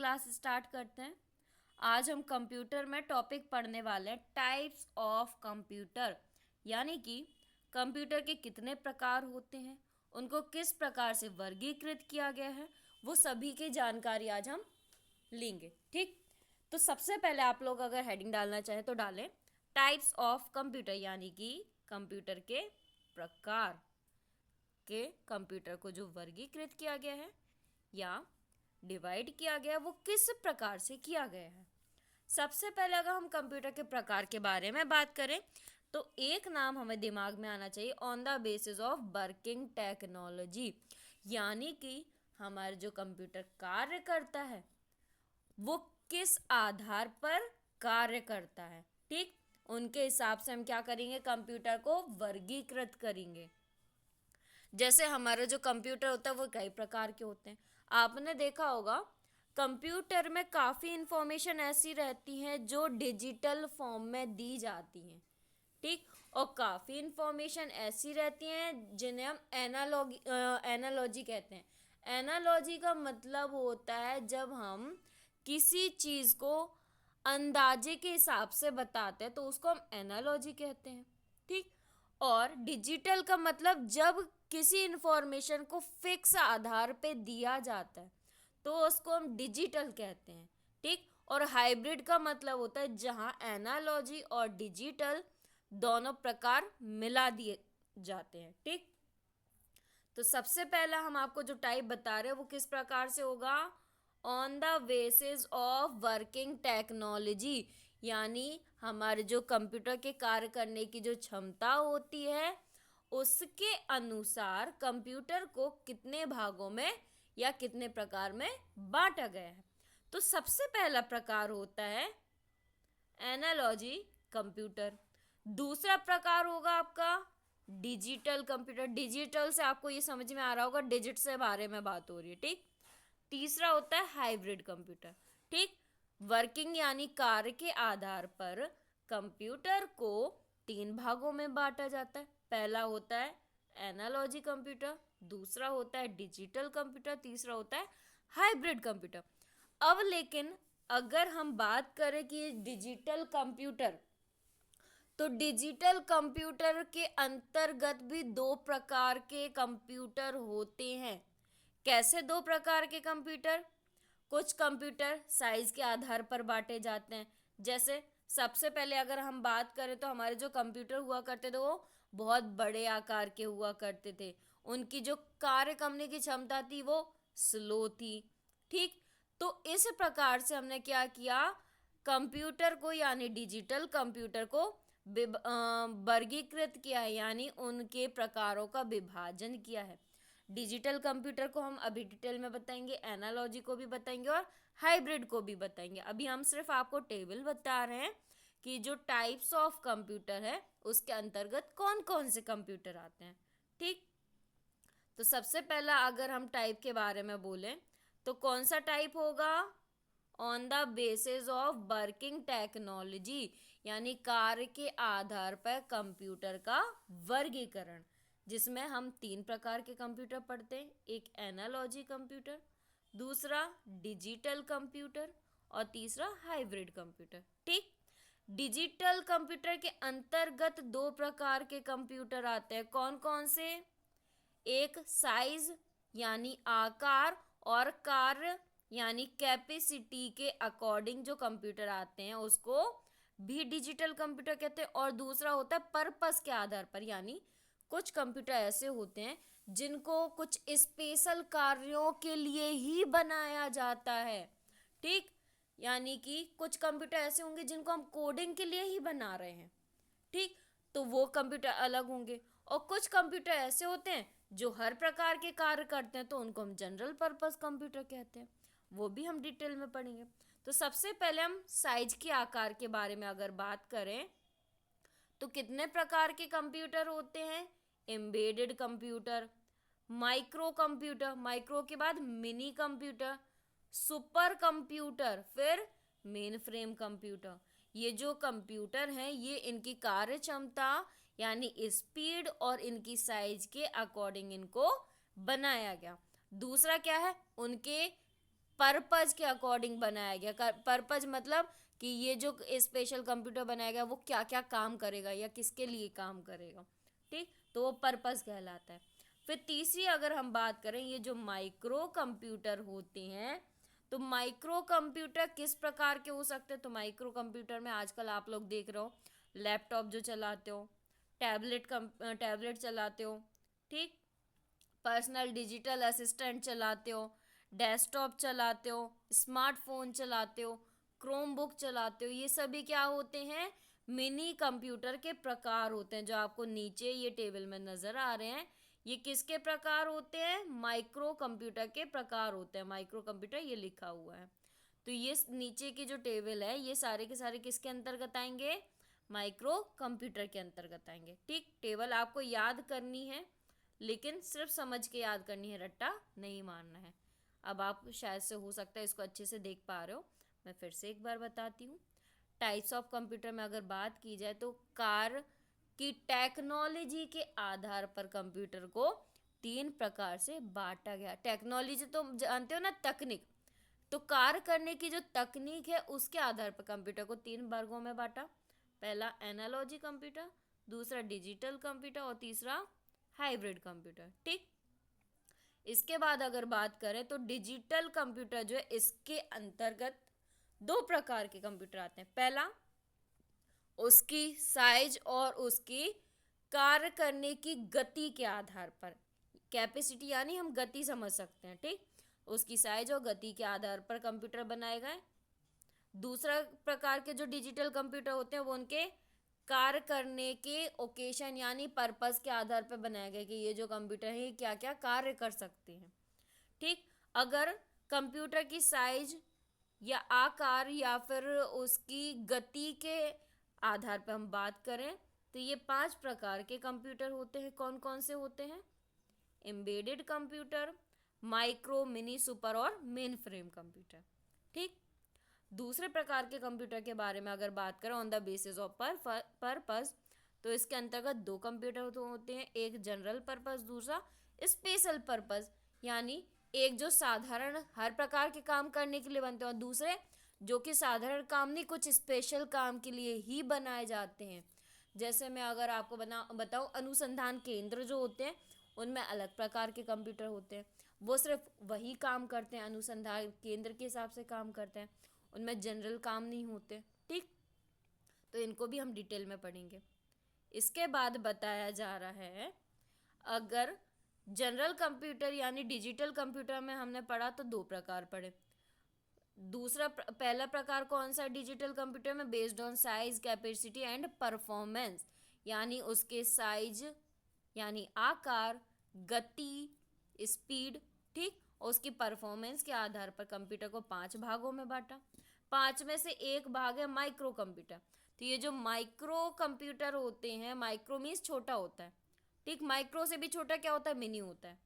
Class start करते हैं। आज हम कंप्यूटर में टॉपिक पढ़ने वाले हैं टाइप्स ऑफ कंप्यूटर, यानी कि कंप्यूटर के कितने प्रकार होते हैं, उनको किस प्रकार से वर्गीकृत किया गया है, वो सभी की जानकारी आज हम लेंगे। ठीक, तो सबसे पहले आप लोग अगर हेडिंग डालना चाहें तो डालें टाइप्स ऑफ कंप्यूटर, यानी कि कंप्यूटर के प्रकार के कंप्यूटर को जो वर्गीकृत किया गया है या डिवाइड किया गया वो किस प्रकार से किया गया है। सबसे पहले अगर हम कंप्यूटर के प्रकार के बारे में बात करें तो एक नाम हमें दिमाग में आना चाहिए, on the basis of working technology, यानी कि हमारे जो कंप्यूटर कार्य करता है वो किस आधार पर कार्य करता है। ठीक, उनके हिसाब से हम क्या करेंगे, कंप्यूटर को वर्गीकृत करेंगे। जैसे हमारा जो कंप्यूटर होता है वो कई प्रकार के होते हैं। आपने देखा होगा कंप्यूटर में काफ़ी इंफॉर्मेशन ऐसी रहती हैं जो डिजिटल फॉर्म में दी जाती हैं। ठीक, और काफ़ी इंफॉर्मेशन ऐसी रहती हैं जिन्हें हम एनालॉजी कहते हैं। एनालॉजी का मतलब होता है जब हम किसी चीज़ को अंदाजे के हिसाब से बताते हैं तो उसको हम एनालॉजी कहते हैं। ठीक, और डिजिटल का मतलब जब किसी इंफॉर्मेशन को फिक्स आधार पे दिया जाता है तो उसको हम डिजिटल कहते हैं। ठीक, और हाइब्रिड का मतलब होता है जहां एनालॉजी और डिजिटल दोनों प्रकार मिला दिए जाते हैं। ठीक, तो सबसे पहला हम आपको जो टाइप बता रहे हैं वो किस प्रकार से होगा, on the basis of working technology, यानी हमारे जो कंप्यूटर के कार्य करने की जो क्षमता होती है उसके अनुसार कंप्यूटर को कितने भागों में या कितने प्रकार में बांटा गया है। तो सबसे पहला प्रकार होता है एनालॉजी कंप्यूटर। दूसरा प्रकार होगा आपका डिजिटल कंप्यूटर। डिजिटल से आपको ये समझ में आ रहा होगा डिजिट से बारे में बात हो रही है। ठीक, तीसरा होता है हाइब्रिड कंप्यूटर। ठीक, वर्किंग यानी कार्य के आधार पर कंप्यूटर को तीन भागों में बांटा जाता है। पहला होता है एनालॉजी कंप्यूटर, दूसरा होता है डिजिटल कंप्यूटर, तीसरा होता है हाइब्रिड कंप्यूटर। अब लेकिन अगर हम बात करें कि डिजिटल कंप्यूटर, तो डिजिटल कंप्यूटर के अंतर्गत भी दो प्रकार के कंप्यूटर होते हैं। कैसे दो प्रकार के कंप्यूटर? कुछ कंप्यूटर साइज के आधार पर बांटे जाते हैं। जैसे सबसे पहले अगर हम बात करें तो हमारे जो कंप्यूटर हुआ करते थे वो बहुत बड़े आकार के हुआ करते थे। उनकी जो कार्य करने की क्षमता थी वो स्लो थी। ठीक, तो इस प्रकार से हमने क्या किया, कंप्यूटर को यानी डिजिटल कंप्यूटर को वर्गीकृत किया है, यानी उनके प्रकारों का विभाजन किया है। डिजिटल कंप्यूटर को हम अभी डिटेल में बताएंगे, एनालॉजी को भी बताएंगे और हाइब्रिड को भी बताएंगे। अभी हम सिर्फ आपको टेबल बता रहे हैं कि जो टाइप्स ऑफ कंप्यूटर है उसके अंतर्गत कौन कौन से कंप्यूटर आते हैं। ठीक, तो सबसे पहला अगर हम टाइप के बारे में बोलें तो कौन सा टाइप होगा, on the basis of working technology, यानी कार्य के आधार पर कंप्यूटर का वर्गीकरण, जिसमें हम तीन प्रकार के कंप्यूटर पढ़ते हैं। एक एनालॉजी कंप्यूटर, दूसरा डिजिटल कंप्यूटर और तीसरा हाइब्रिड कंप्यूटर। ठीक, डिजिटल कंप्यूटर के अंतर्गत दो प्रकार के कंप्यूटर आते हैं। कौन कौन से? एक साइज यानी आकार और कार्य यानी कैपेसिटी के अकॉर्डिंग जो कंप्यूटर आते हैं उसको भी डिजिटल कंप्यूटर कहते हैं। और दूसरा होता है पर्पस के आधार पर, यानी कुछ कंप्यूटर ऐसे होते हैं जिनको कुछ स्पेशल कार्यों के लिए ही बनाया जाता है। ठीक, यानी कि कुछ कंप्यूटर ऐसे होंगे जिनको हम कोडिंग के लिए ही बना रहे हैं। ठीक, तो वो कंप्यूटर अलग होंगे। और कुछ कंप्यूटर ऐसे होते हैं जो हर प्रकार के कार्य करते हैं तो उनको हम जनरल पर्पस कंप्यूटर कहते हैं। वो भी हम डिटेल में पढ़ेंगे। तो सबसे पहले हम साइज के आकार के बारे में अगर बात करें तो कितने प्रकार के कंप्यूटर होते हैं? Embedded computer, micro computer, micro के बाद मिनी कंप्यूटर, सुपर कंप्यूटर, फिर मेन फ्रेम कंप्यूटर। ये जो कंप्यूटर हैं ये इनकी कार्य क्षमता यानी स्पीड और इनकी साइज के अकॉर्डिंग इनको बनाया गया। दूसरा क्या है, उनके पर्पज के अकॉर्डिंग बनाया गया। पर्पज मतलब कि ये जो स्पेशल कंप्यूटर बनाया गया वो क्या क्या काम करेगा या किसके लिए काम करेगा, ठीक, तो वो पर्पज कहलाता है। फिर तीसरी अगर हम बात करें, ये जो माइक्रो कंप्यूटर होते हैं, तो माइक्रो कंप्यूटर किस प्रकार के हो सकते हैं? तो माइक्रो कंप्यूटर में आजकल आप लोग देख रहे हो, लैपटॉप जो चलाते हो, टैबलेट चलाते हो, ठीक, पर्सनल डिजिटल असिस्टेंट चलाते हो, डेस्कटॉप चलाते हो, स्मार्टफोन चलाते हो, क्रोम बुक चलाते हो, ये सभी क्या होते हैं? मिनी कंप्यूटर के प्रकार होते हैं। जो आपको नीचे ये टेबल में नज़र आ रहे हैं, ये किसके प्रकार होते हैं? माइक्रो कंप्यूटर के प्रकार होते हैं। माइक्रो कंप्यूटर ये लिखा हुआ है। तो ये नीचे की जो टेबल है, ये सारे के सारे किसके अंतर्गत आएंगे? माइक्रो कंप्यूटर के अंतर्गत आएंगे, ठीक। टेबल आपको याद करनी है, लेकिन सिर्फ समझ के याद करनी है, रट्टा नहीं मारना है। अब आप शायद से हो सकता है इसको अच्छे से देख पा रहे हो, मैं फिर से एक बार बताती हूँ। टाइप्स ऑफ कंप्यूटर में अगर बात की जाए तो कार की टेक्नोलॉजी के आधार पर कंप्यूटर को 3 प्रकार से बांटा गया। टेक्नोलॉजी तो जानते हो ना, तकनीक, तो कार्य करने की जो तकनीक है उसके आधार पर कंप्यूटर को 3 वर्गों में बांटा। पहला एनालॉजी कंप्यूटर, दूसरा डिजिटल कंप्यूटर और तीसरा हाइब्रिड कंप्यूटर, ठीक। इसके बाद अगर बात करें तो डिजिटल कंप्यूटर जो है, इसके अंतर्गत 2 प्रकार के कंप्यूटर आते हैं। पहला, उसकी साइज और उसकी कार्य करने की गति के आधार पर, कैपेसिटी यानी हम गति समझ सकते हैं, ठीक, उसकी साइज और गति के आधार पर कंप्यूटर बनाए गए। दूसरा प्रकार के जो डिजिटल कंप्यूटर होते हैं वो उनके कार्य करने के ओकेशन यानी पर्पस के आधार पर बनाए गए कि ये जो कंप्यूटर है ये क्या क्या कार्य कर सकते हैं, ठीक। अगर कंप्यूटर की साइज या आकार या फिर उसकी गति के आधार पर हम बात करें तो ये 5 प्रकार के कंप्यूटर होते हैं। कौन कौन से होते हैं? Embedded computer, micro, mini, super और मेन फ्रेम कंप्यूटर, ठीक। दूसरे प्रकार के कंप्यूटर के बारे में अगर बात करें, on the basis of purpose, तो इसके अंतर्गत 2 कंप्यूटर होते हैं, एक जनरल पर्पस, दूसरा स्पेशल पर्पस, यानी एक जो साधारण हर प्रकार के काम करने के लिए बनते हैं और दूसरे जो कि साधारण काम नहीं, कुछ स्पेशल काम के लिए ही बनाए जाते हैं। जैसे मैं अगर आपको बताऊं, अनुसंधान केंद्र जो होते हैं उनमें अलग प्रकार के कंप्यूटर होते हैं, वो सिर्फ वही काम करते हैं, अनुसंधान केंद्र के हिसाब से काम करते हैं, उनमें जनरल काम नहीं होते, ठीक। तो इनको भी हम डिटेल में पढ़ेंगे। इसके बाद बताया जा रहा है, अगर जनरल कंप्यूटर यानी डिजिटल कंप्यूटर में हमने पढ़ा तो 2 प्रकार पढ़े। पहला प्रकार कौन सा? डिजिटल कंप्यूटर में based on size, capacity and performance, यानी उसके साइज यानी आकार, गति, स्पीड, ठीक, और उसकी परफॉर्मेंस के आधार पर कंप्यूटर को 5 भागों में बांटा। 5 में से एक भाग है माइक्रो कंप्यूटर। तो ये जो माइक्रो कंप्यूटर होते हैं, माइक्रो मीन्स छोटा होता है, ठीक, माइक्रो से भी छोटा क्या होता है? मिनी होता है।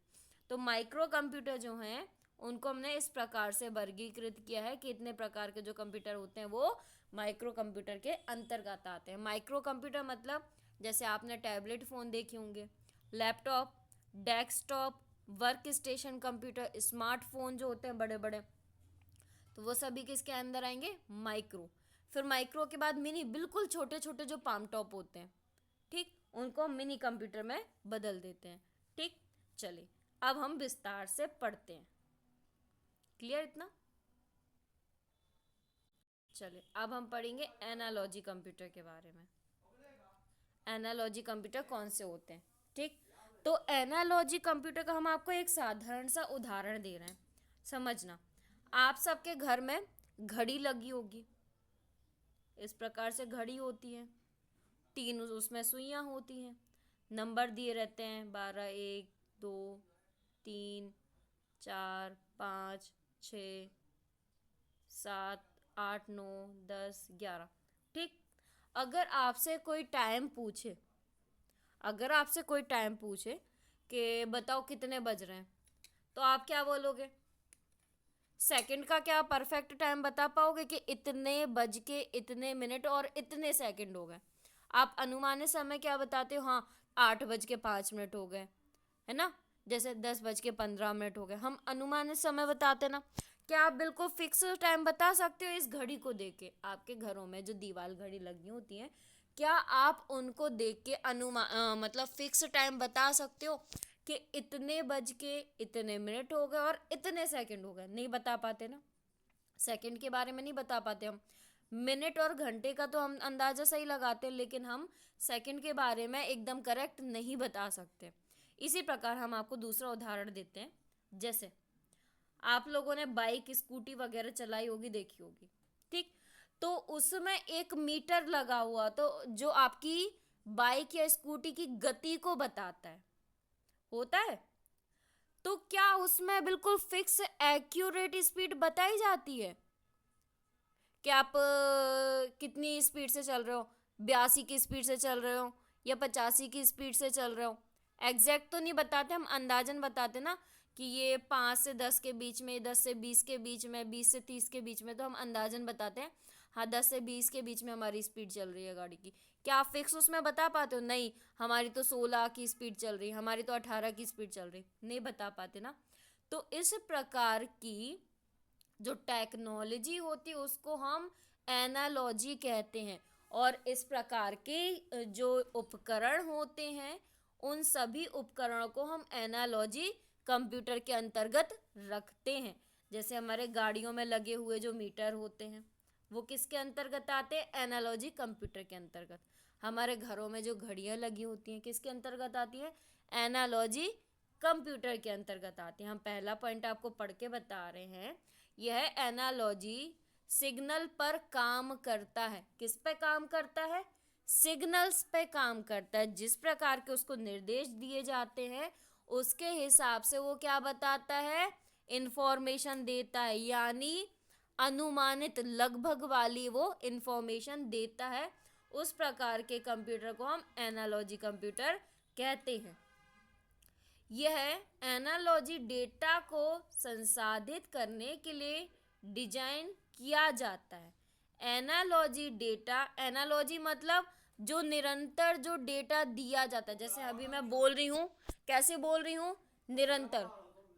तो माइक्रो कंप्यूटर जो हैं उनको हमने इस प्रकार से वर्गीकृत किया है कि इतने प्रकार के जो कंप्यूटर होते हैं वो माइक्रो कंप्यूटर के अंतर्गत आते हैं। माइक्रो कंप्यूटर मतलब जैसे आपने टैबलेट फ़ोन देखे होंगे, laptop, desktop, work station computer, smartphone जो होते हैं बड़े बड़े, तो वो सभी किसके अंदर आएंगे? माइक्रो। फिर माइक्रो के बाद मिनी, बिल्कुल छोटे छोटे जो पाम टॉप होते हैं, ठीक, उनको हम मिनी कंप्यूटर में बदल देते हैं, ठीक। चलिए अब हम विस्तार से पढ़ते हैं। क्लियर इतना? चलिए अब हम पढ़ेंगे एनालॉजी कंप्यूटर के बारे में। एनालॉजी कंप्यूटर कौन से होते हैं, ठीक। तो एनालॉजी कंप्यूटर का हम आपको एक साधारण सा उदाहरण दे रहे हैं, समझना। आप सबके घर में घड़ी लगी होगी, इस प्रकार से घड़ी होती है, 3 उसमें सुइयां होती हैं, नंबर दिए रहते हैं 12, 1, 2, 3, 4, 5, 6, 7, 8, 9, 10, 11, ठीक। अगर आपसे कोई टाइम पूछे, अगर आपसे कोई टाइम पूछे कि बताओ कितने बज रहे हैं, तो आप क्या बोलोगे? सेकंड का क्या परफेक्ट टाइम बता पाओगे कि इतने बज के इतने मिनट और इतने सेकंड हो गए? आप अनुमानित समय क्या बताते हो? हाँ, 8:05 हो गए, है ना, जैसे 10:15 हो गए, हम अनुमानित समय बताते ना। क्या आप बिल्कुल फिक्स टाइम बता सकते हो इस घड़ी को देख के? आपके घरों में जो दीवार घड़ी लगी होती है, क्या आप उनको देख के मतलब फिक्स टाइम बता सकते हो कि इतने बज के इतने मिनट हो गए और इतने सेकंड हो गए? नहीं बता पाते ना। सेकंड के बारे में नहीं बता पाते हम। मिनट और घंटे का तो हम अंदाजा सही लगाते हैं, लेकिन हम सेकंड के बारे में एकदम करेक्ट नहीं बता सकते। इसी प्रकार हम आपको दूसरा उदाहरण देते हैं। जैसे आप लोगों ने बाइक स्कूटी वगैरह चलाई होगी, देखी होगी, ठीक? तो उसमें एक मीटर लगा हुआ, तो जो आपकी बाइक या स्कूटी की गति को बताता है, होता है। तो क्या उसमें बिल्कुल फिक्स एक्यूरेट स्पीड बताई जाती है कि आप कितनी स्पीड से चल रहे हो? 82 की स्पीड से चल रहे हो या 85 की स्पीड से चल रहे हो? एग्जैक्ट तो नहीं बताते, हम अंदाजन बताते ना कि ये 5 से 10 के बीच में, 10 से 20 के बीच में, 20 से 30 के बीच में, तो हम अंदाजन बताते हैं। हाँ, 10 से 20 के बीच में हमारी स्पीड चल रही है गाड़ी की। क्या आप फिक्स उसमें बता पाते हो? नहीं, हमारी तो 16 की स्पीड चल रही है, हमारी तो 18 की स्पीड चल रही, नहीं बता पाते ना। तो इस प्रकार की जो टेक्नोलॉजी होती है उसको हम एनालॉजी कहते हैं। और इस प्रकार के जो उपकरण होते हैं, उन सभी उपकरणों को हम एनालॉजी कंप्यूटर के अंतर्गत रखते हैं। जैसे हमारे गाड़ियों में लगे हुए जो मीटर होते हैं, वो किसके अंतर्गत आते हैं? एनालॉजी कंप्यूटर के अंतर्गत। हमारे घरों में जो घड़ियां लगी होती हैं, किसके अंतर्गत आती हैं? एनालॉजी कंप्यूटर के अंतर्गत आती हैं। हम पहला पॉइंट आपको पढ़ के बता रहे हैं। यह एनालॉजी सिग्नल पर काम करता है। किस पे काम करता है? सिग्नल्स पे काम करता है। जिस प्रकार के उसको निर्देश दिए जाते हैं, उसके हिसाब से वो क्या बताता है? इंफॉर्मेशन देता है, यानी अनुमानित लगभग वाली वो इंफॉर्मेशन देता है। उस प्रकार के कंप्यूटर को हम एनालॉजी कंप्यूटर कहते हैं। यह एनालॉजी डेटा को संसाधित करने के लिए डिजाइन किया जाता है। एनालॉजी मतलब जो निरंतर जो डेटा दिया जाता है। जैसे अभी मैं बोल रही हूँ, कैसे बोल रही हूँ? निरंतर,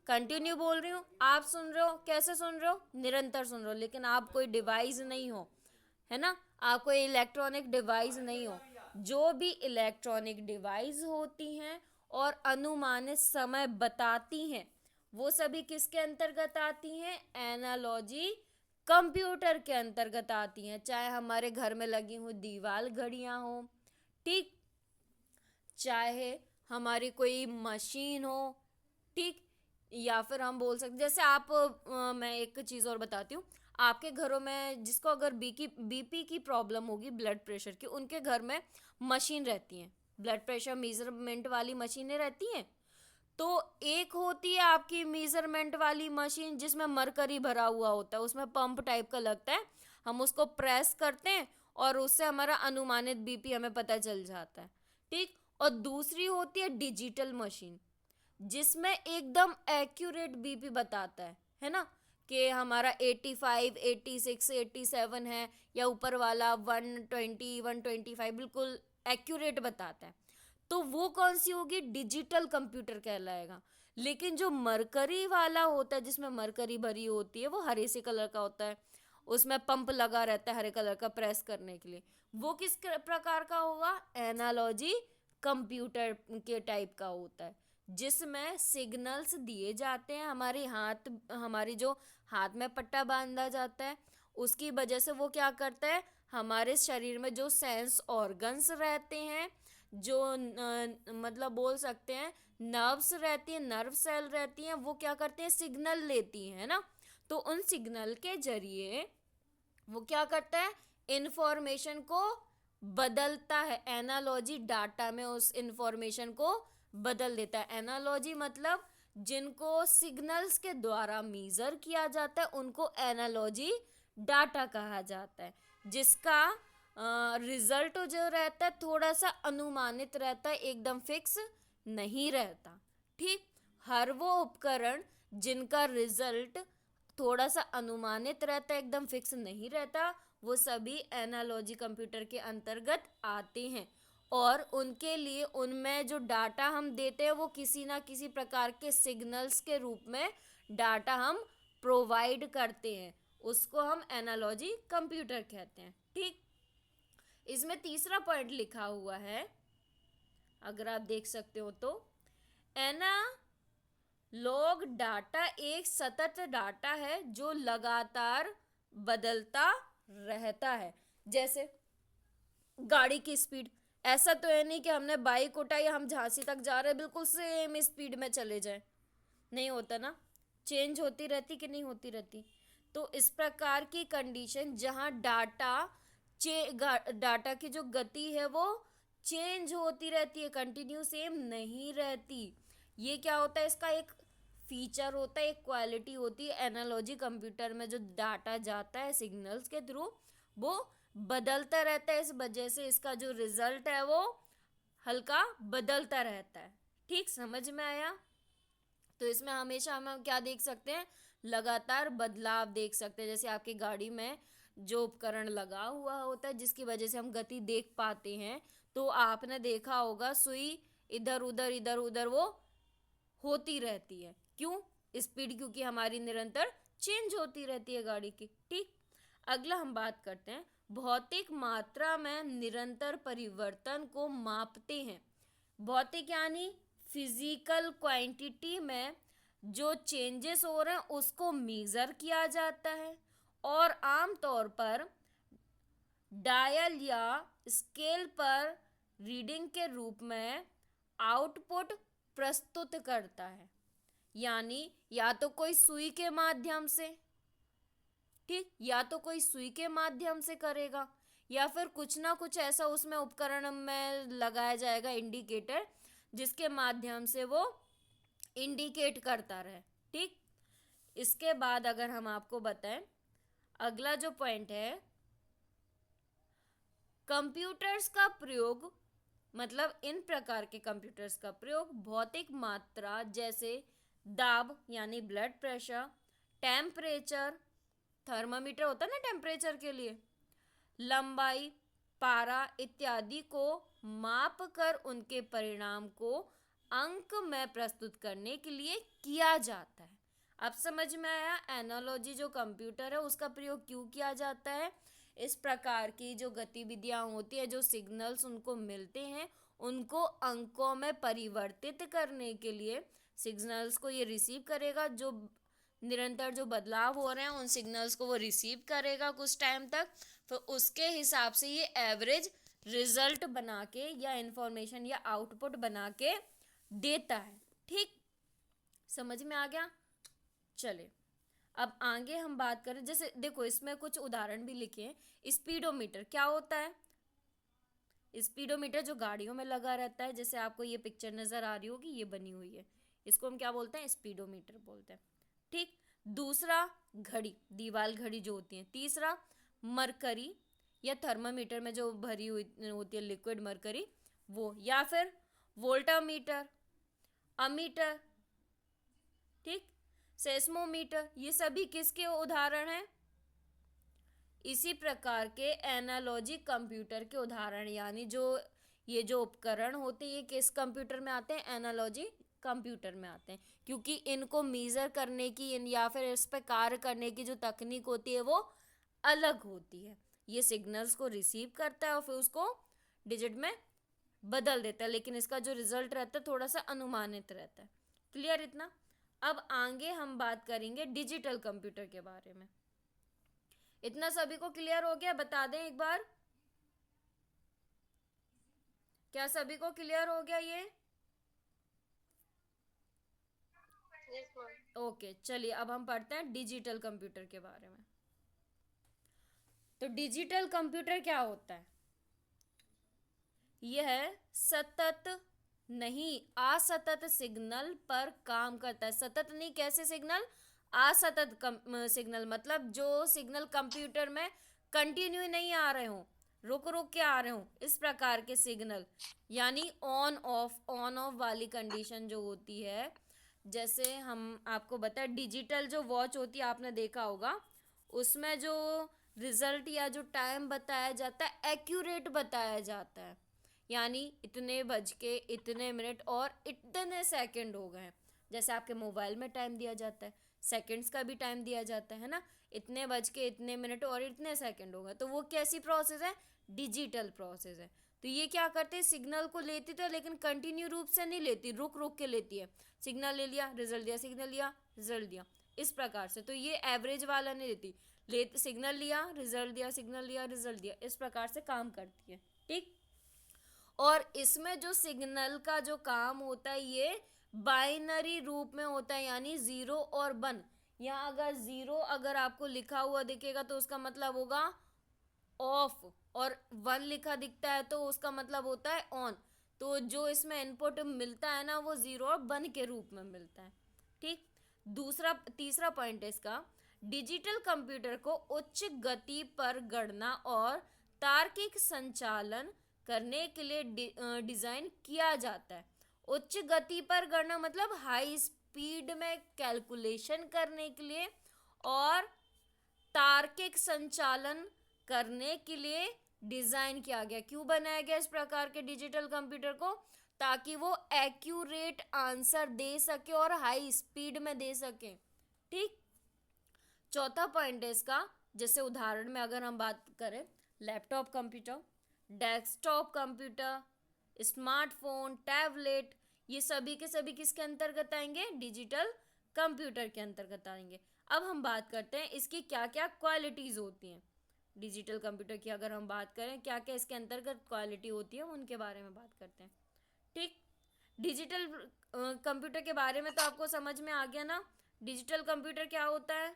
कंटिन्यू बोल रही हूँ। आप सुन रहे हो, कैसे सुन रहे हो? निरंतर सुन रहे हो। लेकिन आप कोई डिवाइस नहीं हो, है ना, आप कोई इलेक्ट्रॉनिक डिवाइस नहीं हो। जो भी इलेक्ट्रॉनिक डिवाइस होती हैं और अनुमानित समय बताती हैं, वो सभी किसके अंतर्गत आती हैं? एनालॉजी कंप्यूटर के अंतर्गत आती हैं। चाहे हमारे घर में लगी हुई दीवार घड़ियां हो, ठीक, चाहे हमारी कोई मशीन हो, ठीक, या फिर हम बोल सकते, जैसे आप मैं एक चीज़ और बताती हूँ। आपके घरों में जिसको अगर बीपी की प्रॉब्लम होगी, ब्लड प्रेशर की, उनके घर में मशीन रहती हैं, ब्लड प्रेशर मेजरमेंट वाली मशीनें रहती हैं। तो एक होती है आपकी मेजरमेंट वाली मशीन जिसमें मरकरी भरा हुआ होता है, उसमें पंप टाइप का लगता है, हम उसको प्रेस करते हैं और उससे हमारा अनुमानित बीपी हमें पता चल जाता है, ठीक। और दूसरी होती है डिजिटल मशीन, जिसमें एकदम एक्यूरेट बीपी बताता है ना, कि हमारा 85, 86, 87 है, या ऊपर वाला 120, 125 बिल्कुल एक्यूरेट बताता है। तो वो कौन सी होगी? डिजिटल कंप्यूटर कहलाएगा। लेकिन जो मरकरी वाला होता है, जिसमें मरकरी भरी होती है, वो हरे से कलर का होता है, उसमें पंप लगा रहता है हरे कलर का प्रेस करने के लिए, वो किस प्रकार का होगा? एनालॉजी कंप्यूटर के टाइप का होता है, जिसमें सिग्नल्स दिए जाते हैं। हमारी जो हाथ में पट्टा बांधा जाता है, उसकी वजह से वो क्या करता है? हमारे शरीर में जो सेंस ऑर्गन्स रहते हैं, जो मतलब बोल सकते हैं नर्व्स रहती हैं, नर्व सेल रहती हैं, वो क्या करते हैं? सिग्नल लेती हैं, है ना। तो उन सिग्नल के जरिए वो क्या करता है? इंफॉर्मेशन को बदलता है, एनालॉजी डाटा में उस इंफॉर्मेशन को बदल देता है। एनालॉजी मतलब जिनको सिग्नल्स के द्वारा मेजर किया जाता है, उनको एनालॉजी डाटा कहा जाता है, जिसका रिजल्ट जो रहता है थोड़ा सा अनुमानित रहता है, एकदम फिक्स नहीं रहता, ठीक। हर वो उपकरण जिनका रिजल्ट थोड़ा सा अनुमानित रहता है, एकदम फिक्स नहीं रहता, वो सभी एनालॉजी कंप्यूटर के अंतर्गत आते हैं। और उनके लिए उनमें जो डाटा हम देते हैं, वो किसी ना किसी प्रकार के सिग्नल्स के रूप में डाटा हम प्रोवाइड करते हैं उसको हम एनालॉजी कंप्यूटर कहते हैं। ठीक, इसमें तीसरा पॉइंट लिखा हुआ है, अगर आप देख सकते हो तो, एनालॉग डाटा एक सतत डाटा है जो लगातार बदलता रहता है। जैसे गाड़ी की स्पीड, ऐसा तो है नहीं कि हमने बाइक उठाई, हम झांसी तक जा रहे हैं बिल्कुल सेम स्पीड में चले जाए, नहीं होता ना, चेंज होती रहती कि नहीं होती रहती। तो इस प्रकार की कंडीशन जहां डाटा की जो गति है वो चेंज होती रहती है, कंटिन्यू सेम नहीं रहती। ये क्या होता है, इसका एक फीचर होता है, एक क्वालिटी होती है। एनालॉजी कंप्यूटर में जो डाटा जाता है सिग्नल्स के थ्रू वो बदलता रहता है, इस वजह से इसका जो रिजल्ट है वो हल्का बदलता रहता है। ठीक, समझ में आया? तो इसमें हमेशा हम क्या देख सकते हैं, लगातार बदलाव देख सकते हैं। जैसे आपकी गाड़ी में जो उपकरण लगा हुआ होता है जिसकी वजह से हम गति देख पाते हैं, तो आपने देखा होगा सुई इधर उधर वो होती रहती है। क्यों? स्पीड क्योंकि हमारी निरंतर चेंज होती रहती है गाड़ी की। ठीक, अगला हम बात करते हैं, भौतिक मात्रा में निरंतर परिवर्तन को मापते हैं। भौतिक यानी फिजिकल क्वांटिटी में जो चेंजेस हो रहे हैं उसको मेजर किया जाता है और आमतौर पर डायल या स्केल पर रीडिंग के रूप में आउटपुट प्रस्तुत करता है। यानी या तो कोई सुई के माध्यम से, ठीक, या तो कोई सुई के माध्यम से करेगा या फिर कुछ ना कुछ ऐसा उसमें उपकरण में लगाया जाएगा इंडिकेटर, जिसके माध्यम से वो इंडिकेट करता रहे। ठीक, इसके बाद अगर हम आपको बताएं, अगला जो पॉइंट है, कंप्यूटर्स का प्रयोग, मतलब इन प्रकार के कंप्यूटर्स का प्रयोग भौतिक मात्रा जैसे दाब यानी ब्लड प्रेशर, टेम्परेचर, थर्मामीटर होता है ना टेम्परेचर के लिए, लंबाई, पारा इत्यादि को माप कर उनके परिणाम को अंक में प्रस्तुत करने के लिए किया जाता है। अब समझ में आया एनालॉजी जो कंप्यूटर है उसका प्रयोग क्यों किया जाता है। इस प्रकार की जो गतिविधियां होती है, जो सिग्नल्स उनको मिलते हैं, उनको अंकों में परिवर्तित करने के लिए सिग्नल्स को ये रिसीव करेगा, जो निरंतर जो बदलाव हो रहे हैं उन सिग्नल्स को वो रिसीव करेगा कुछ टाइम तक, फिर उसके हिसाब से ये एवरेज रिजल्ट बना के या इंफॉर्मेशन या आउटपुट बना के देता है। ठीक, समझ में आ गया? चले अब आगे हम बात करें, जैसे देखो इसमें कुछ उदाहरण भी लिखे हैं। स्पीडोमीटर क्या होता है? स्पीडोमीटर जो गाड़ियों में लगा रहता है, जैसे आपको ये पिक्चर नजर आ रही होगी, ये बनी हुई है, इसको हम क्या बोलते हैं? स्पीडोमीटर बोलते हैं। ठीक, दूसरा घड़ी, दीवार घड़ी जो होती है। तीसरा मरकरी या थर्मामीटर में जो भरी हुई होती है लिक्विड मरकरी वो, या फिर वोल्टामीटर, अमीटर, ठीक, सेस्मोमीटर, ये सभी किसके उदाहरण हैं? इसी प्रकार के एनालॉजी कंप्यूटर के उदाहरण, यानी जो ये जो उपकरण होते हैं ये किस कंप्यूटर में आते हैं? एनालॉजी कंप्यूटर में आते हैं, क्योंकि इनको मेजर करने की या फिर इस पर कार्य करने की जो तकनीक होती है वो अलग होती है। ये सिग्नल्स को रिसीव करता है और फिर उसको डिजिट में बदल देता है, लेकिन इसका जो रिजल्ट रहता है थोड़ा सा अनुमानित रहता है। क्लियर इतना? अब आगे हम बात करेंगे डिजिटल कंप्यूटर के बारे में। इतना सभी को क्लियर हो गया? बता दें एक बार, क्या सभी को क्लियर हो गया ये? ओके, चलिए अब हम पढ़ते हैं डिजिटल कंप्यूटर के बारे में। तो डिजिटल कंप्यूटर क्या होता है? यह सतत नहीं असतत सिग्नल पर काम करता है। सतत नहीं, कैसे सिग्नल? असतत सिग्नल, मतलब जो सिग्नल कंप्यूटर में कंटिन्यू नहीं आ रहे हो, रुक रुक के आ रहे हो, इस प्रकार के सिग्नल, यानी ऑन ऑफ वाली कंडीशन जो होती है। जैसे हम आपको बताएं, डिजिटल जो वॉच होती है आपने देखा होगा, उसमें जो रिजल्ट या जो टाइम बताया जाता है एक्यूरेट बताया जाता है, यानी इतने बज के इतने मिनट और इतने सेकंड हो गए हैं, जैसे आपके मोबाइल में टाइम दिया जाता है। सेकंड्स का भी टाइम दिया जाता है ना, इतने बज के इतने मिनट और इतने सेकंड होगा, तो वो कैसी प्रोसेस है, डिजिटल प्रोसेस है। तो ये क्या करते हैं, सिग्नल को लेती तो लेकिन कंटिन्यू रूप से नहीं लेती, रुक रुक के लेती है। सिग्नल ले लिया, रिजल्ट दिया, सिग्नल लिया, रिजल्ट दिया, इस प्रकार से। तो ये एवरेज वाला नहीं लेती, सिग्नल लिया, रिजल्ट दिया, सिग्नल लिया, रिजल्ट दिया, इस प्रकार से काम करती है। ठीक। और इसमें जो सिग्नल का जो काम होता है ये बाइनरी रूप में होता है, यानी 0 और 1। यहाँ अगर 0 अगर आपको लिखा हुआ दिखेगा तो उसका मतलब होगा ऑफ, और 1 लिखा दिखता है तो उसका मतलब होता है ऑन। तो जो इसमें इनपुट मिलता है ना वो 0 और 1 के रूप में मिलता है। ठीक। तीसरा पॉइंट है इसका, डिजिटल कंप्यूटर को उच्च गति पर गणना और तार्किक संचालन करने के लिए डिजाइन किया जाता है। उच्च गति पर गणना मतलब हाई स्पीड में कैलकुलेशन करने के लिए, और तार्किक संचालन करने के लिए डिजाइन किया गया। क्यों बनाया गया इस प्रकार के डिजिटल कंप्यूटर को, ताकि वो एक्यूरेट आंसर दे सके और हाई स्पीड में दे सके। ठीक। चौथा पॉइंट है इसका, जैसे उदाहरण में अगर हम बात करें, laptop computer, desktop computer, smartphone, tablet, ये सभी के सभी किसके अंतर्गत आएंगे, डिजिटल कंप्यूटर के अंतर्गत आएंगे। अब हम बात करते हैं इसकी क्या क्या क्वालिटीज होती हैं। डिजिटल कंप्यूटर की अगर हम बात करें क्या क्या इसके अंतर्गत क्वालिटी होती है, उनके बारे में बात करते हैं। ठीक। डिजिटल कंप्यूटर के बारे में तो आपको समझ में आ गया ना। डिजिटल कंप्यूटर क्या होता है,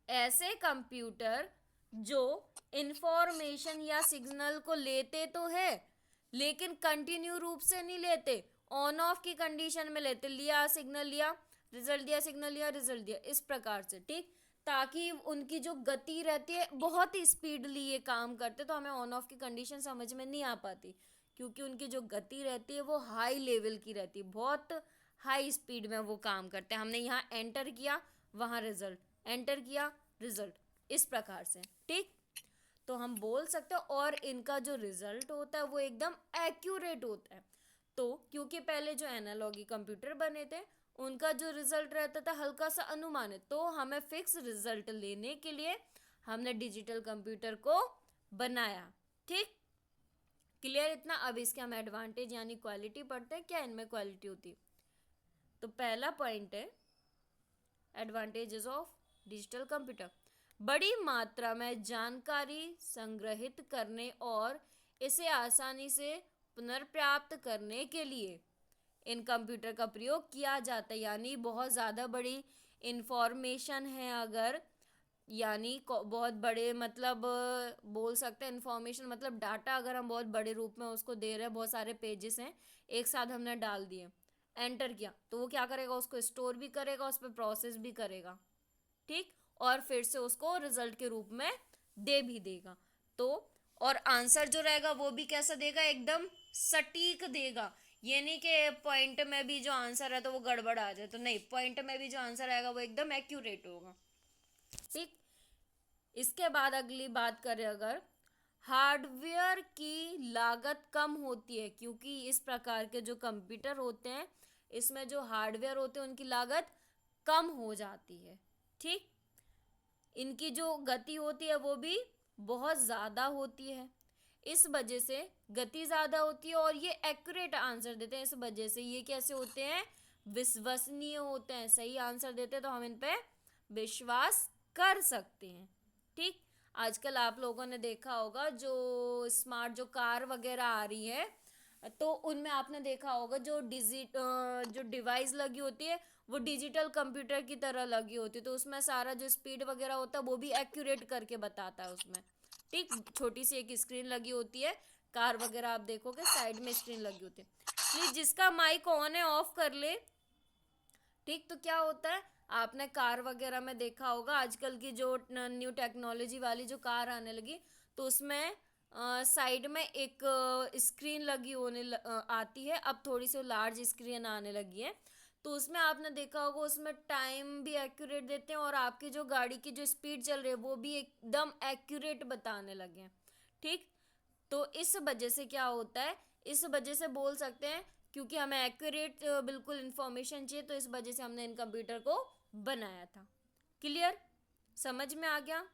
ऐसे कंप्यूटर जो इंफॉर्मेशन या सिग्नल को लेते तो है लेकिन कंटिन्यू रूप से नहीं लेते, ऑन ऑफ की कंडीशन में लेते, लिया सिग्नल लिया, रिजल्ट दिया, सिग्नल लिया, रिजल्ट दिया, इस प्रकार से। ठीक। ताकि उनकी जो गति रहती है बहुत ही स्पीडली ये काम करते, तो हमें ऑन ऑफ की कंडीशन समझ में नहीं आ पाती, क्योंकि उनकी जो गति रहती है वो हाई लेवल की रहती है, बहुत हाई स्पीड में वो काम करते हैं। हमने यहाँ एंटर किया, वहाँ रिजल्ट, एंटर किया, रिजल्ट, इस प्रकार से। ठीक। तो हम बोल सकते हैं, और इनका जो रिजल्ट होता है वो एकदम एक्यूरेट होता है। तो क्योंकि पहले जो एनालॉगी कंप्यूटर बने थे उनका जो रिजल्ट रहता था हल्का सा अनुमानित, तो हमें फिक्स रिजल्ट लेने के लिए हमने डिजिटल कंप्यूटर को बनाया। ठीक। क्लियर इतना। अब इसके हम एडवांटेज यानी क्वालिटी पढ़ते हैं, क्या इनमें क्वालिटी होती है। तो पहला पॉइंट है एडवांटेजेस ऑफ डिजिटल कंप्यूटर, बड़ी मात्रा में जानकारी संग्रहित करने और इसे आसानी से पुनर्प्राप्त करने के लिए इन कंप्यूटर का प्रयोग किया जाता है। यानी बहुत ज़्यादा बड़ी इंफॉर्मेशन है अगर, यानी बहुत बड़े मतलब बोल सकते हैं इंफॉर्मेशन मतलब डाटा, अगर हम बहुत बड़े रूप में उसको दे रहे हैं, बहुत सारे पेजेस हैं एक साथ हमने डाल दिए, एंटर किया, तो वो क्या करेगा, उसको स्टोर भी करेगा, उस पर प्रोसेस भी करेगा। ठीक। और फिर से उसको रिजल्ट के रूप में दे भी देगा। तो और आंसर जो रहेगा वो भी कैसा देगा, एकदम सटीक देगा। ये नहीं कि पॉइंट में भी जो आंसर है तो वो गड़बड़ आ जाए, तो नहीं, पॉइंट में भी जो आंसर आएगा वो एकदम एक्यूरेट होगा। ठीक। इसके बाद अगली बात करें अगर, हार्डवेयर की लागत कम होती है, क्योंकि इस प्रकार के जो कंप्यूटर होते हैं इसमें जो हार्डवेयर होते हैं उनकी लागत कम हो जाती है। ठीक। इनकी जो गति होती है वो भी बहुत ज़्यादा होती है, इस वजह से गति ज़्यादा होती है और ये एक्यूरेट आंसर देते हैं। इस वजह से ये कैसे होते हैं, विश्वसनीय होते हैं, सही आंसर देते हैं, तो हम इन पे विश्वास कर सकते हैं। ठीक। आजकल आप लोगों ने देखा होगा जो स्मार्ट जो कार वगैरह आ रही है, तो उनमें आपने देखा होगा जो जो डिवाइस लगी होती है वो डिजिटल कंप्यूटर की तरह लगी होती है, तो उसमें सारा जो स्पीड वगैरह होता है वो भी एक्यूरेट करके बताता है उसमें। ठीक। छोटी सी एक स्क्रीन लगी होती है, कार वगैरह आप देखोगे साइड में स्क्रीन लगी होती है, प्लीज जिसका माइक ऑन है ऑफ कर ले। ठीक। तो क्या होता है, आपने कार वगैरह में देखा होगा आजकल की जो न्यू टेक्नोलॉजी वाली जो कार आने लगी, तो उसमें साइड में एक स्क्रीन लगी आती है, अब थोड़ी सी लार्ज स्क्रीन आने लगी है, तो उसमें आपने देखा होगा उसमें टाइम भी एक्यूरेट देते हैं और आपकी जो गाड़ी की जो स्पीड चल रही है वो भी एकदम एक्यूरेट बताने लगे हैं। ठीक। तो इस वजह से क्या होता है, इस वजह से बोल सकते हैं क्योंकि हमें एक्यूरेट बिल्कुल इंफॉर्मेशन चाहिए, तो इस वजह से हमने इन कंप्यूटर को बनाया था। क्लियर, समझ में आ गया।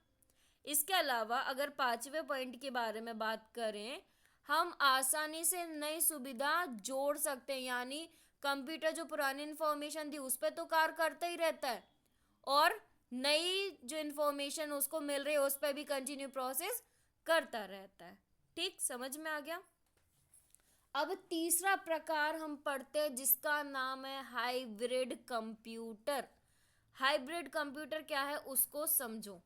इसके अलावा अगर पांचवें पॉइंट के बारे में बात करें, हम आसानी से नई सुविधा जोड़ सकते हैं, यानी कंप्यूटर जो पुरानी इंफॉर्मेशन थी उस पर तो कार्य करता ही रहता है, और नई जो इंफॉर्मेशन उसको मिल रही है उस पर भी कंटिन्यू प्रोसेस करता रहता है। ठीक, समझ में आ गया। अब तीसरा प्रकार हम पढ़ते हैं जिसका नाम है हाइब्रिड कंप्यूटर। हाइब्रिड कंप्यूटर क्या है उसको समझो।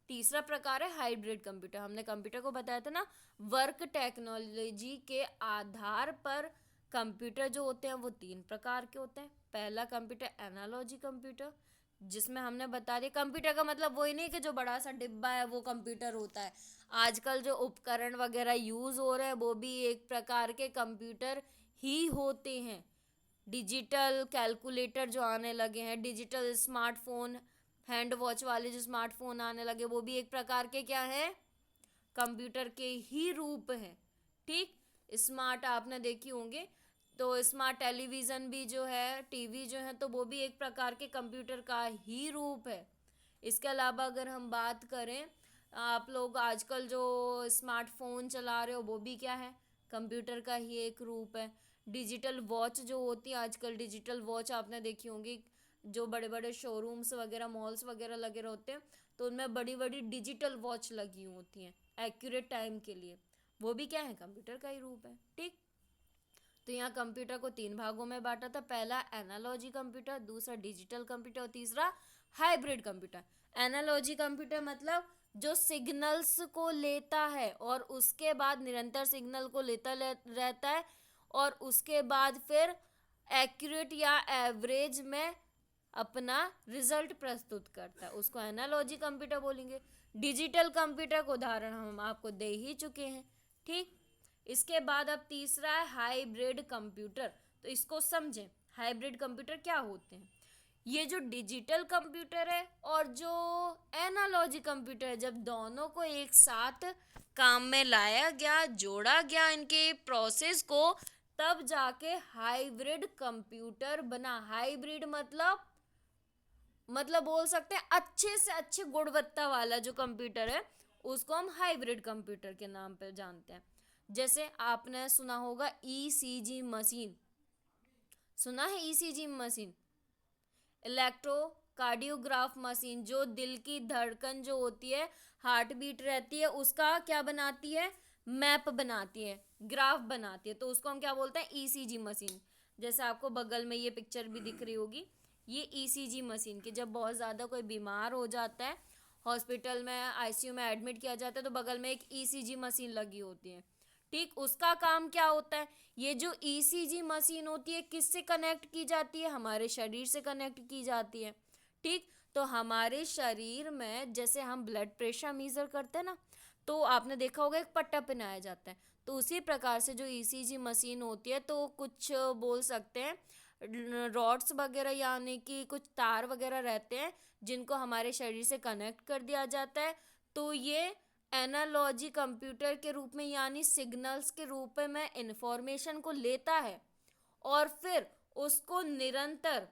तीसरा प्रकार है हाइब्रिड कंप्यूटर। हमने कंप्यूटर को बताया था ना, वर्क टेक्नोलॉजी के आधार पर कंप्यूटर जो होते हैं वो तीन प्रकार के होते हैं। पहला कंप्यूटर एनालॉजी कंप्यूटर, जिसमें हमने बता दिया कंप्यूटर का मतलब वही नहीं कि जो बड़ा सा डिब्बा है वो कंप्यूटर होता है। आजकल जो उपकरण वगैरह यूज़ हो रहे हैं वो भी एक प्रकार के कंप्यूटर ही होते हैं। डिजिटल कैलकुलेटर जो आने लगे हैं, डिजिटल स्मार्टफोन, हैंड वॉच वाले जो स्मार्टफोन आने लगे वो भी एक प्रकार के क्या है, कंप्यूटर के ही रूप हैं। ठीक, स्मार्ट आपने देखी होंगे, तो स्मार्ट टेलीविज़न भी जो है, टीवी जो है, तो वो भी एक प्रकार के कंप्यूटर का ही रूप है। इसके अलावा अगर हम बात करें, आप लोग आजकल जो स्मार्टफोन चला रहे हो वो भी क्या है, कंप्यूटर का ही एक रूप है। डिजिटल वॉच जो होती है आजकल, डिजिटल वॉच आपने देखी होंगी, जो बड़े बड़े शोरूम्स वगैरह, मॉल्स वगैरह लगे रहते हैं, तो उनमें बड़ी बड़ी डिजिटल वॉच लगी होती हैं एक्यूरेट टाइम के लिए, वो भी क्या है, कंप्यूटर का ही रूप है। ठीक, तो यहाँ कंप्यूटर को तीन भागों में बांटा था। पहला एनालॉजी कंप्यूटर, दूसरा डिजिटल कंप्यूटर और तीसरा हाइब्रिड कंप्यूटर। एनालॉजी कंप्यूटर मतलब जो सिग्नल्स को लेता है और उसके बाद निरंतर सिग्नल को लेता रहता है, और उसके बाद फिर एक्यूरेट या एवरेज में अपना रिजल्ट प्रस्तुत करता है, उसको एनालॉजी कंप्यूटर बोलेंगे। डिजिटल कंप्यूटर को उदाहरण हम आपको दे ही चुके हैं। ठीक, इसके बाद अब तीसरा है हाइब्रिड कंप्यूटर। तो इसको समझें, हाइब्रिड कंप्यूटर क्या होते हैं। ये जो डिजिटल कंप्यूटर है और जो एनालॉजी कंप्यूटर है, जब दोनों को एक साथ काम में लाया गया, जोड़ा गया इनके प्रोसेस को, तब जाके हाइब्रिड कंप्यूटर बना। हाइब्रिड मतलब बोल सकते हैं अच्छे से अच्छे गुणवत्ता वाला जो कंप्यूटर है उसको हम हाइब्रिड कंप्यूटर के नाम पे जानते हैं। जैसे आपने सुना होगा ईसीजी मशीन, सुना है ईसीजी मशीन, इलेक्ट्रोकार्डियोग्राफ मशीन, जो दिल की धड़कन जो होती है, हार्ट बीट रहती है, उसका क्या बनाती है, मैप बनाती है, ग्राफ बनाती है, तो उसको हम क्या बोलते हैं, ईसीजी मशीन। जैसे आपको बगल में ये पिक्चर भी दिख रही होगी, ये ईसीजी मशीन की, जब बहुत ज़्यादा कोई बीमार हो जाता है, हॉस्पिटल में आईसीयू में एडमिट किया जाता है, तो बगल में एक ईसीजी मशीन लगी होती है। ठीक, उसका काम क्या होता है, ये जो ईसीजी मशीन होती है किससे कनेक्ट की जाती है, हमारे शरीर से कनेक्ट की जाती है। ठीक, तो हमारे शरीर में जैसे हम ब्लड प्रेशर मेजर करते हैं ना, तो आपने देखा होगा एक पट्टा पहनाया जाता है, तो उसी प्रकार से जो ईसीजी मशीन होती है, तो कुछ बोल सकते हैं रॉड्स वगैरह, यानी कि कुछ तार वगैरह रहते हैं जिनको हमारे शरीर से कनेक्ट कर दिया जाता है। तो ये एनालॉजी कंप्यूटर के रूप में, यानी सिग्नल्स के रूप में इंफॉर्मेशन को लेता है और फिर उसको निरंतर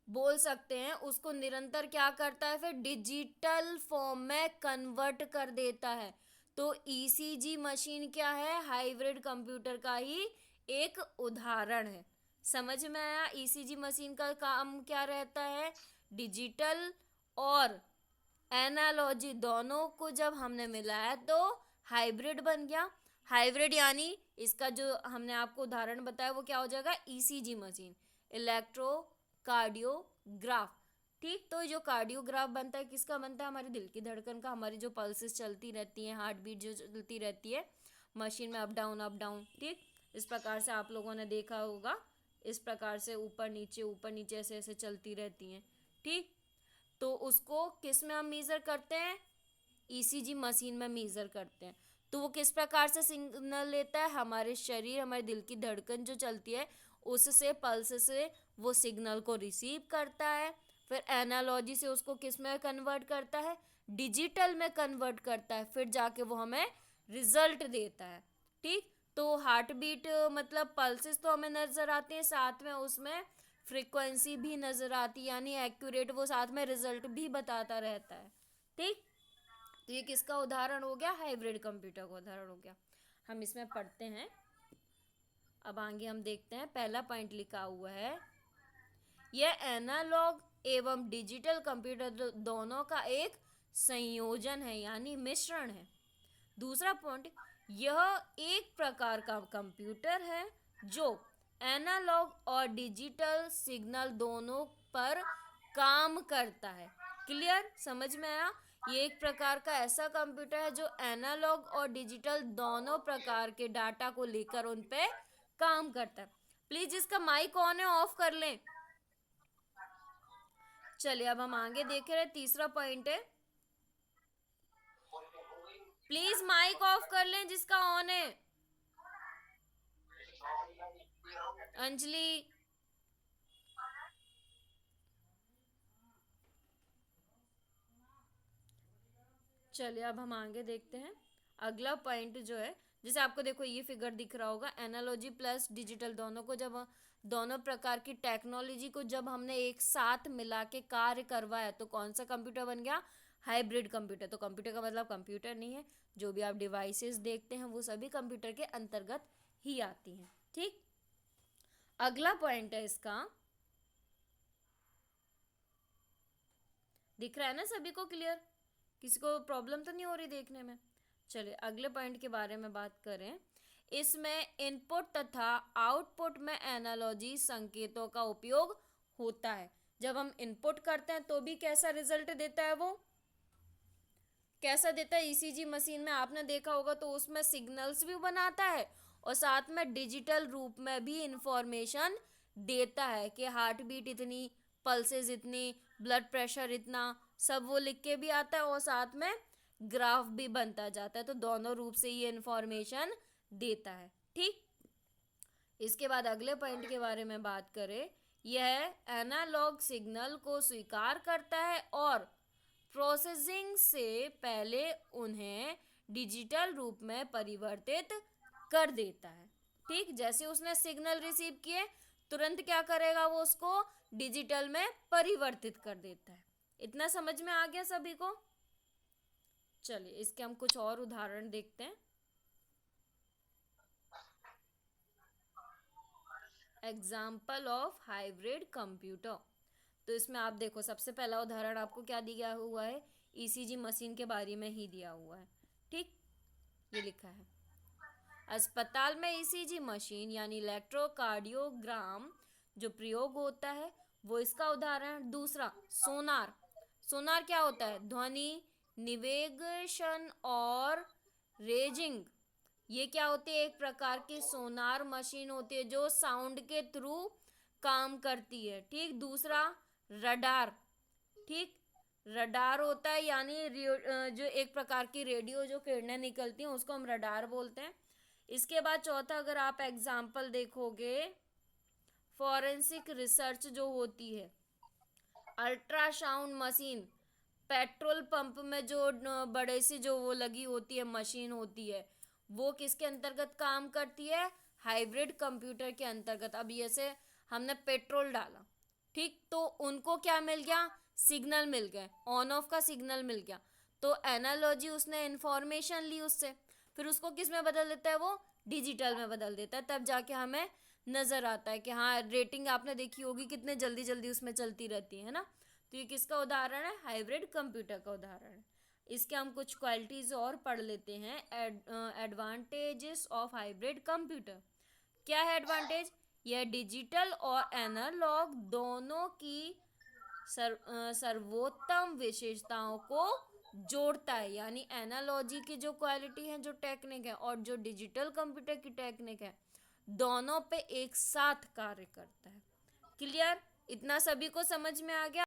बोल सकते हैं, उसको निरंतर क्या करता है, फिर डिजिटल फॉर्म में कन्वर्ट कर देता है। तो ईसीजी मशीन क्या है, हाइब्रिड कंप्यूटर का ही एक उदाहरण है। समझ में आया, ईसीजी मशीन का काम क्या रहता है, डिजिटल और एनालॉजी दोनों को जब हमने मिलाया तो हाइब्रिड बन गया। हाइब्रिड यानी इसका जो हमने आपको उदाहरण बताया वो क्या हो जाएगा, ईसीजी मशीन, इलेक्ट्रोकार्डियोग्राफ। ठीक, तो जो कार्डियोग्राफ बनता है किसका बनता है, हमारे दिल की धड़कन का, हमारी जो पल्सेस चलती रहती हैं, हार्ट बीट जो चलती रहती है मशीन में, अप डाउन अप डाउन। ठीक, इस प्रकार से आप लोगों ने देखा होगा, इस प्रकार से ऊपर नीचे ऐसे ऐसे चलती रहती हैं। ठीक, तो उसको किस में हम मेज़र करते हैं, ईसीजी मशीन में मेज़र करते हैं। तो वो किस प्रकार से सिग्नल लेता है, हमारे शरीर, हमारे दिल की धड़कन जो चलती है उससे, पल्स से वो सिग्नल को रिसीव करता है, फिर एनालॉजी से उसको किस में कन्वर्ट करता है, डिजिटल में कन्वर्ट करता है, फिर जाके वो हमें रिजल्ट देता है। ठीक, तो हार्ट बीट मतलब पल्सेस तो हमें नज़र आती हैं, साथ में उसमें फ्रीक्वेंसी भी नज़र आती है, यानी एक्यूरेट वो साथ में रिजल्ट भी बताता रहता है। ठीक, तो ये किसका उदाहरण हो गया? हाइब्रिड कंप्यूटर का उदाहरण हो गया। हम इसमें पढ़ते हैं। अब आगे हम देखते हैं, पहला पॉइंट लिखा हुआ है, यह एनालॉग एवं डिजिटल कंप्यूटर दोनों का एक संयोजन है, यानी मिश्रण है। दूसरा पॉइंट, यह एक प्रकार का कंप्यूटर है जो एनालॉग और डिजिटल सिग्नल दोनों पर काम करता है। क्लियर, समझ में आया? ये एक प्रकार का ऐसा कंप्यूटर है जो एनालॉग और डिजिटल दोनों प्रकार के डाटा को लेकर उन पे काम करता है। प्लीज इसका माइक ऑन है, ऑफ कर लें। चलिए अब हम आगे देख रहे हैं, तीसरा पॉइंट है, प्लीज माइक ऑफ कर लें जिसका ऑन है। अंजलि, चलिए अब हम आगे देखते हैं। अगला पॉइंट जो है, जैसे आपको देखो ये फिगर दिख रहा होगा, एनालॉजी प्लस डिजिटल दोनों को जब दोनों प्रकार की टेक्नोलॉजी को जब हमने एक साथ मिला के कार्य करवाया तो कौन सा कंप्यूटर बन गया? Hybrid computer. तो कंप्यूटर का मतलब कंप्यूटर नहीं है, जो भी आप डिवाइसेस देखते हैं वो सभी कंप्यूटर के अंतर्गत ही आती हैं। ठीक, अगला पॉइंट है इसका, दिख रहा है ना सभी को? क्लियर, किसी को प्रॉब्लम तो नहीं हो रही देखने में? चलिए अगले पॉइंट के बारे में बात करें। इसमें इनपुट तथा आउटपुट में एनालॉजी संकेतों का उपयोग होता है। जब हम इनपुट करते हैं तो भी कैसा रिजल्ट देता है? वो कैसा देता है? ईसीजी मशीन में आपने देखा होगा तो उसमें सिग्नल्स भी बनाता है और साथ में डिजिटल रूप में भी इंफॉर्मेशन देता है कि हार्ट बीट इतनी, पल्सेस इतनी, ब्लड प्रेशर इतना, सब वो लिख के भी आता है और साथ में ग्राफ भी बनता जाता है। तो दोनों रूप से ये इंफॉर्मेशन देता है। ठीक, इसके बाद अगले पॉइंट के बारे में बात करें, यह एनालॉग सिग्नल को स्वीकार करता है और प्रोसेसिंग से पहले उन्हें डिजिटल रूप में परिवर्तित कर देता है। ठीक, जैसे उसने सिग्नल रिसीव किए तुरंत क्या करेगा? वो उसको डिजिटल में परिवर्तित कर देता है। इतना समझ में आ गया सभी को? चलिए इसके हम कुछ और उदाहरण देखते हैं। Example of hybrid computer. तो इसमें आप देखो, सबसे पहला उदाहरण आपको क्या दिया हुआ है? ईसीजी मशीन के बारे में ही दिया हुआ है। ठीक, ये लिखा है, अस्पताल में ईसीजी मशीन यानी इलेक्ट्रोकार्डियोग्राम जो प्रयोग होता है वो इसका उदाहरण। दूसरा, सोनार। सोनार क्या होता है? ध्वनि निवेगेशन और रेजिंग। ये क्या होती है? एक प्रकार की सोनार मशीन होती है जो साउंड के थ्रू काम करती है। ठीक, दूसरा रडार। ठीक, रडार होता है यानी जो एक प्रकार की रेडियो जो किरणें निकलती हैं उसको हम रडार बोलते हैं। इसके बाद चौथा, अगर आप एग्जाम्पल देखोगे, फॉरेंसिक रिसर्च जो होती है, अल्ट्रासाउंड मशीन, पेट्रोल पंप में जो बड़े सी जो वो लगी होती है मशीन होती है, वो किसके अंतर्गत काम करती है? हाइब्रिड कंप्यूटर के अंतर्गत। अब जैसे हमने पेट्रोल डाला, ठीक, तो उनको क्या मिल गया? सिग्नल मिल गए, ऑन ऑफ का सिग्नल मिल गया। तो एनालॉजी उसने इंफॉर्मेशन ली उससे, फिर उसको किस में बदल देता है? वो डिजिटल में बदल देता है। तब जाके हमें नज़र आता है कि हाँ, रेटिंग आपने देखी होगी कितने जल्दी जल्दी उसमें चलती रहती है ना। तो ये किसका उदाहरण है? हाइब्रिड कंप्यूटर का उदाहरण है। इसके हम कुछ क्वालिटीज और पढ़ लेते हैं। Advantages of hybrid computer. क्या है एडवांटेज? यह डिजिटल और एनालॉग दोनों की सर्वोत्तम विशेषताओं को जोड़ता है, यानी एनालॉजी की जो क्वालिटी है, जो टेक्निक है, और जो डिजिटल कंप्यूटर की टेक्निक है, दोनों पे एक साथ कार्य करता है। क्लियर, इतना सभी को समझ में आ गया?